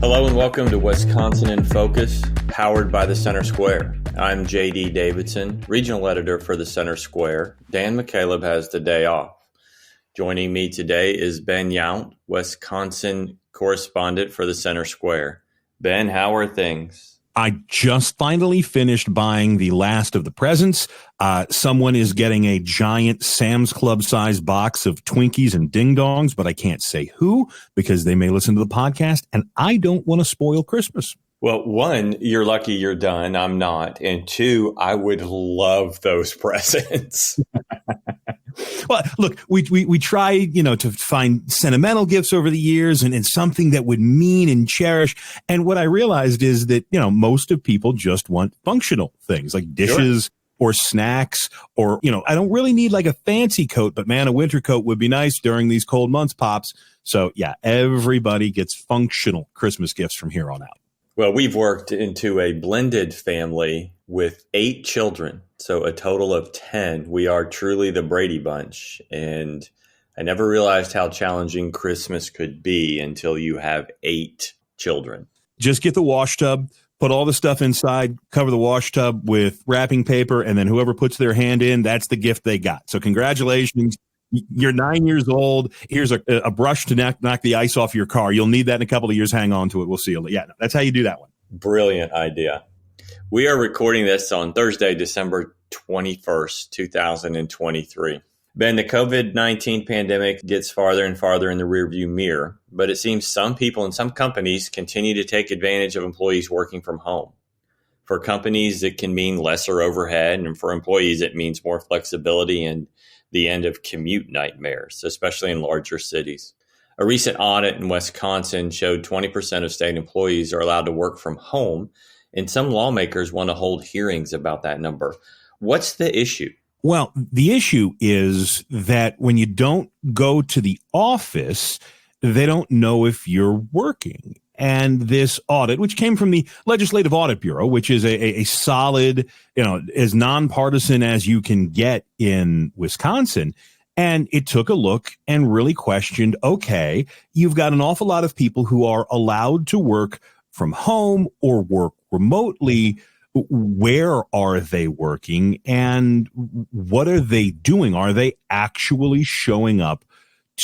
Hello and welcome to Wisconsin in Focus, powered by the Center Square. I'm J.D. Davidson, regional editor for the Center Square. Dan McCaleb has the day off. Joining me today is Ben Yount, Wisconsin correspondent for the Center Square. Ben, how are things? I just finally finished buying the last of the presents. Someone is getting a giant Sam's Club-sized box of Twinkies and Ding Dongs, but I can't say who because they may listen to the podcast, and I don't want to spoil Christmas. Well, one, you're lucky you're done. I'm not. And two, I would love those presents. Well, look, we try, to find sentimental gifts over the years and something that would mean and cherish. And what I realized is that, most of people just want functional things like dishes or snacks or, I don't really need like a fancy coat, but man, a winter coat would be nice during these cold months, Pops. So yeah, everybody gets functional Christmas gifts from here on out. Well, we've worked into a blended family with 8 children, so a total of 10. We are truly the Brady Bunch, and I never realized how challenging Christmas could be until you have 8 children. Just get the wash tub, put all the stuff inside, cover the wash tub with wrapping paper, and then whoever puts their hand in, that's the gift they got. So congratulations. You're 9 years old. Here's a brush to knock the ice off your car. You'll need that in a couple of years. Hang on to it. We'll see you. Yeah, that's how you do that one. Brilliant idea. We are recording this on Thursday, December 21st, 2023. Ben, the COVID-19 pandemic gets farther and farther in the rearview mirror, but it seems some people and some companies continue to take advantage of employees working from home. For companies, it can mean lesser overhead, and for employees, it means more flexibility and the end of commute nightmares, especially in larger cities. A recent audit in Wisconsin showed 20% of state employees are allowed to work from home, and some lawmakers want to hold hearings about that number. What's the issue? Well, the issue is that when you don't go to the office, they don't know if you're working. And this audit, which came from the Legislative Audit Bureau, which is a solid, as nonpartisan as you can get in Wisconsin. And it took a look and really questioned, okay, you've got an awful lot of people who are allowed to work from home or work remotely. Where are they working and what are they doing? Are they actually showing up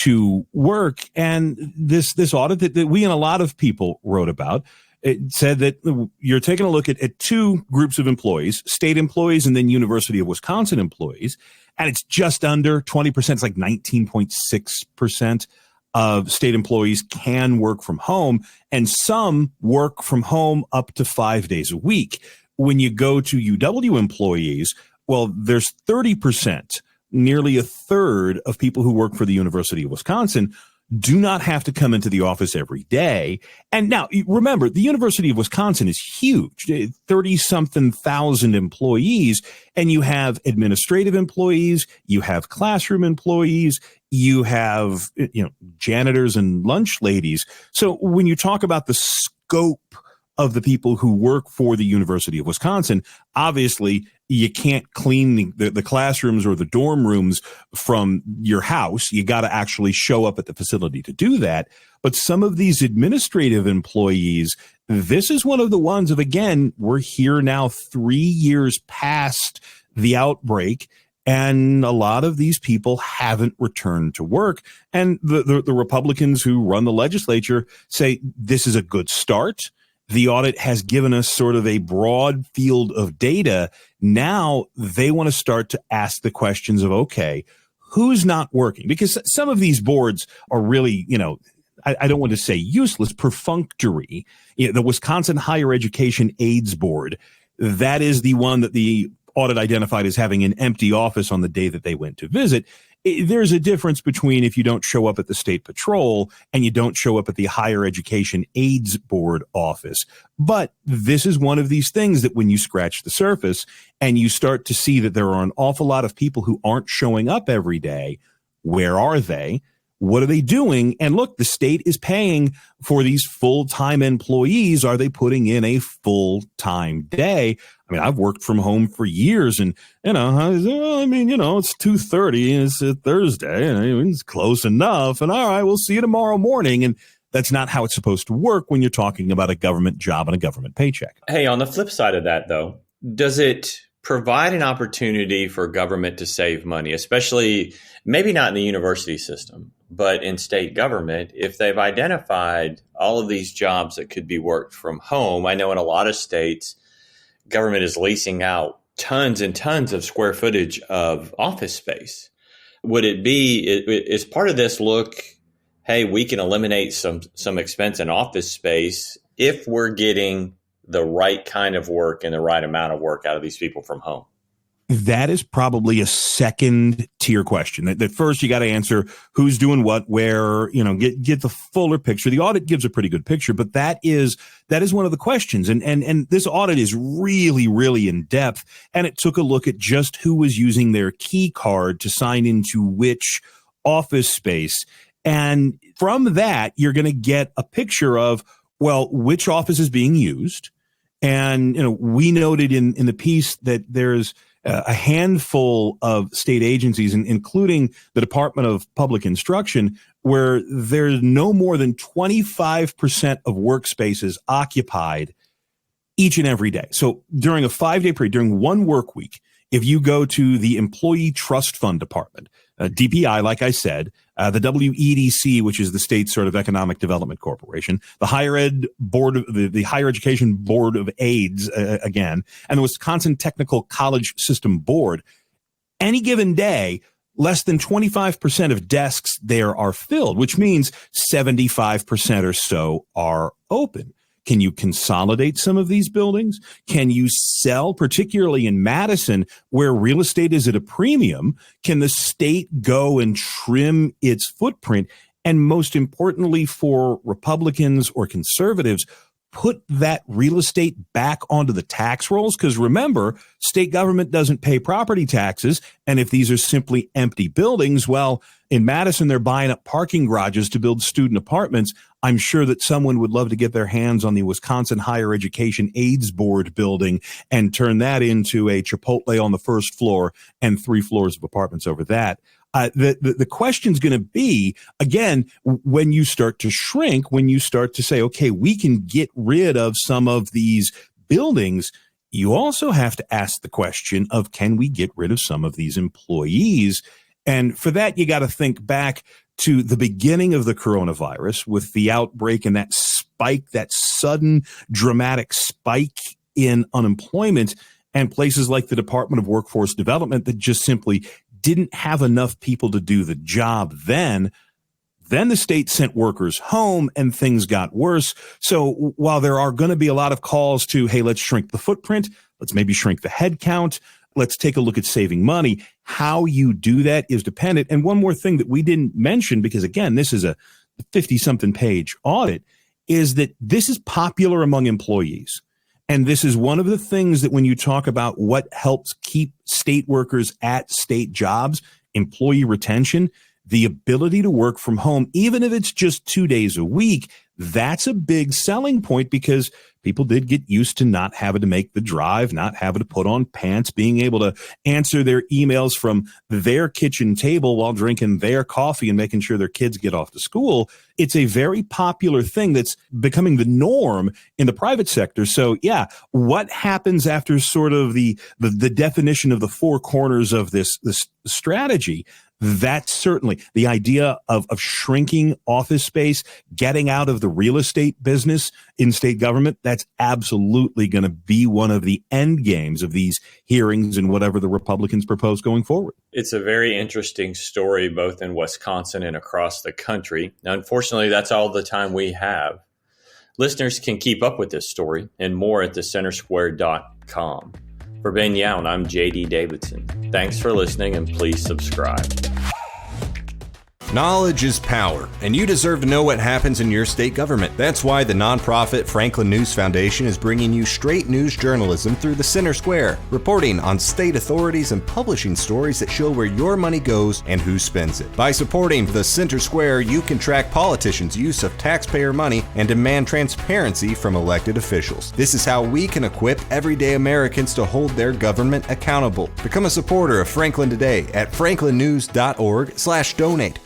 to work? And this audit that we and a lot of people wrote about, it said that you're taking a look at 2 groups of employees, state employees and then University of Wisconsin employees, and it's just under 20%. It's like 19.6% of state employees can work from home, and some work from home up to 5 days a week. When you go to UW employees, well, there's 30%. Nearly a third of people who work for the University of Wisconsin do not have to come into the office every day. And now, remember, the University of Wisconsin is huge, 30-something thousand employees, and you have administrative employees, you have classroom employees, you have janitors and lunch ladies. So when you talk about the scope of the people who work for the University of Wisconsin, obviously you can't clean the classrooms or the dorm rooms from your house. You got to actually show up at the facility to do that. But some of these administrative employees, this is one of the ones of, again, we're here now 3 years past the outbreak, and a lot of these people haven't returned to work. And the Republicans who run the legislature say this is a good start. The audit has given us sort of a broad field of data. Now they want to start to ask the questions of, okay, who's not working? Because some of these boards are really, I don't want to say useless, perfunctory. The Wisconsin Higher Education Aids Board, that is the one that the audit identified as having an empty office on the day that they went to visit. There's a difference between if you don't show up at the state patrol and you don't show up at the Higher Education Aids Board office. But this is one of these things that when you scratch the surface and you start to see that there are an awful lot of people who aren't showing up every day, where are they? What are they doing? And look, the state is paying for these full-time employees. Are they putting in a full-time day? I mean, I've worked from home for years, and it's 2:30 and it's a Thursday, and it's close enough. And all right, we'll see you tomorrow morning. And That's not how it's supposed to work when you're talking about a government job and a government paycheck. Hey, on the flip side of that, though, does it provide an opportunity for government to save money, especially maybe not in the university system, but in state government, if they've identified all of these jobs that could be worked from home? I know in a lot of states, government is leasing out tons and tons of square footage of office space. Would it be, is part of this look, hey, we can eliminate some expense in office space if we're getting the right kind of work and the right amount of work out of these people from home? That is probably a second tier question. That first you got to answer who's doing what, where, get the fuller picture. The audit gives a pretty good picture, but that is one of the questions. And this audit is really, really in depth. And it took a look at just who was using their key card to sign into which office space. And from that, you're going to get a picture of, well, which office is being used. And, we noted in the piece that there's a handful of state agencies, including the Department of Public Instruction, where there's no more than 25% of workspaces occupied each and every day. So during a 5-day period, during one work week, if you go to the Employee Trust Fund Department, DPI, like I said, the WEDC, which is the state sort of economic development corporation, the higher ed board, the higher education board of aides, again, and the Wisconsin Technical College System Board, any given day, less than 25% of desks there are filled, which means 75% or so are open. Can you consolidate some of these buildings? Can you sell, particularly in Madison, where real estate is at a premium? Can the state go and trim its footprint? And most importantly, for Republicans or conservatives, put that real estate back onto the tax rolls? Because remember, state government doesn't pay property taxes. And if these are simply empty buildings, well, in Madison, they're buying up parking garages to build student apartments. I'm sure that someone would love to get their hands on the Wisconsin Higher Education Aids Board building and turn that into a Chipotle on the first floor and 3 floors of apartments over that. The question's going to be, again, when you start to shrink, when you start to say, okay, we can get rid of some of these buildings, you also have to ask the question of, can we get rid of some of these employees? And for that, you got to think back to the beginning of the coronavirus with the outbreak and that spike, that sudden dramatic spike in unemployment, and places like the Department of Workforce Development that just simply didn't have enough people to do the job then. Then the state sent workers home and things got worse. So while there are going to be a lot of calls to, hey, let's shrink the footprint, let's maybe shrink the head count, let's take a look at saving money, how you do that is dependent. And one more thing that we didn't mention, because again, this is a 50-something page audit, is that this is popular among employees. And this is one of the things that when you talk about what helps keep state workers at state jobs, employee retention, the ability to work from home, even if it's just 2 days a week, that's a big selling point, because people did get used to not having to make the drive, not having to put on pants, being able to answer their emails from their kitchen table while drinking their coffee and making sure their kids get off to school. It's a very popular thing that's becoming the norm in the private sector. So yeah, what happens after sort of the definition of the 4 corners of this strategy? That's certainly the idea of shrinking office space, getting out of the real estate business in state government. That's absolutely going to be one of the end games of these hearings and whatever the Republicans propose going forward. It's a very interesting story, both in Wisconsin and across the country. Now, unfortunately, that's all the time we have. Listeners can keep up with this story and more at thecentersquare.com. For Ben Youn, I'm JD Davidson. Thanks for listening, and please subscribe. Knowledge is power, and you deserve to know what happens in your state government. That's why the nonprofit Franklin News Foundation is bringing you straight news journalism through the Center Square, reporting on state authorities and publishing stories that show where your money goes and who spends it. By supporting the Center Square, you can track politicians' use of taxpayer money and demand transparency from elected officials. This is how we can equip everyday Americans to hold their government accountable. Become a supporter of Franklin today at franklinnews.org/donate.